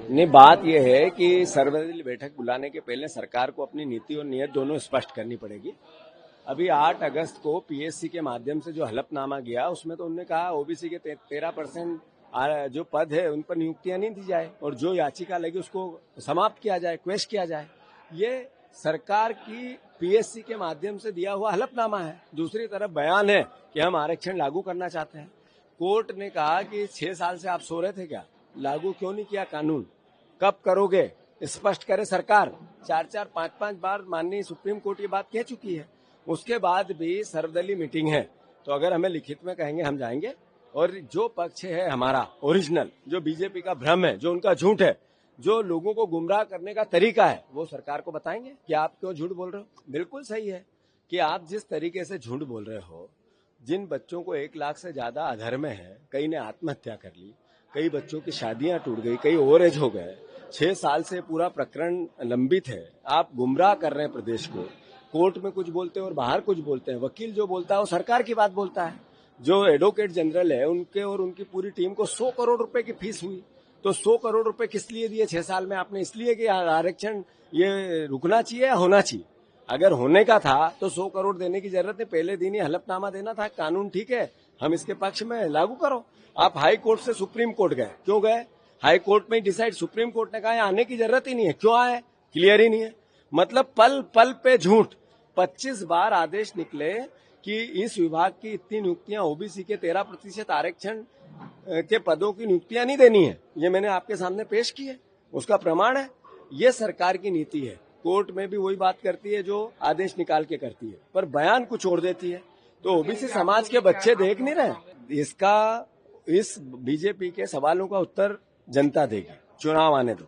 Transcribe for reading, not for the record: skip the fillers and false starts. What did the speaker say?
नहीं, बात यह है कि सर्वदलीय बैठक बुलाने के पहले सरकार को अपनी नीति और नीयत दोनों स्पष्ट करनी पड़ेगी। अभी 8 अगस्त को पीएससी के माध्यम से जो हलफनामा गया उसमें तो उन्होंने कहा ओबीसी के 13% जो पद है उन पर नियुक्तियां नहीं दी जाए और जो याचिका लगी उसको समाप्त किया जाए, क्वेश किया जाए। ये सरकार की पीएससी के माध्यम से दिया हुआ हलफनामा है। दूसरी तरफ बयान है कि हम आरक्षण लागू करना चाहते हैं। कोर्ट ने कहा कि 6 साल से आप सो रहे थे क्या? लागू क्यों नहीं किया कानून? कब करोगे? स्पष्ट करे सरकार। 4-4, 5-5 बार माननीय सुप्रीम कोर्ट ये बात कह चुकी है। उसके बाद भी सर्वदलीय मीटिंग है, तो अगर हमें लिखित में कहेंगे हम जाएंगे। और जो पक्ष है हमारा ओरिजिनल, जो बीजेपी का भ्रम है, जो उनका झूठ है, जो लोगों को गुमराह करने का तरीका है, वो सरकार को बताएंगे कि आप क्यों झूठ बोल रहे हो। बिल्कुल सही है कि आप जिस तरीके से झूठ बोल रहे हो, जिन बच्चों को 1 लाख से ज्यादा अधर्म है, कई ने आत्महत्या कर ली, कई बच्चों की शादियां टूट गई, कई ओवर एज हो गए, 6 साल से पूरा प्रकरण लंबित है। आप गुमराह कर रहे हैं प्रदेश को। कोर्ट में कुछ बोलते हैं और बाहर कुछ बोलते हैं। वकील जो बोलता है वो सरकार की बात बोलता है। जो एडवोकेट जनरल है उनके और उनकी पूरी टीम को 100 करोड़ रुपए की फीस हुई। तो 100 करोड़ रुपए किस लिए दिए 6 साल में? आपने इसलिए कि आरक्षण ये रुकना चाहिए या होना चाहिए? अगर होने का था तो 100 करोड़ देने की जरूरत नहीं, पहले दिन ही हलफनामा देना था। कानून ठीक है, हम इसके पक्ष में, लागू करो। आप हाई कोर्ट से सुप्रीम कोर्ट गए, क्यों गए? हाई कोर्ट में डिसाइड, सुप्रीम कोर्ट ने कहा आने की जरूरत ही नहीं है, क्यों आए? क्लियर ही नहीं है। मतलब पल पल पे झूठ। 25 बार आदेश निकले कि इस विभाग की इतनी नियुक्तियां, ओबीसी के 13% आरक्षण के पदों की नियुक्तियां नहीं देनी है। ये मैंने आपके सामने पेश की है, उसका प्रमाण है। ये सरकार की नीति है। कोर्ट में भी वही बात करती है जो आदेश निकाल के करती है, पर बयान कुछ और देती है। तो ओबीसी समाज के बच्चे देख नहीं रहे। इसका, इस बीजेपी के सवालों का उत्तर जनता देगी। चुनाव आने दो।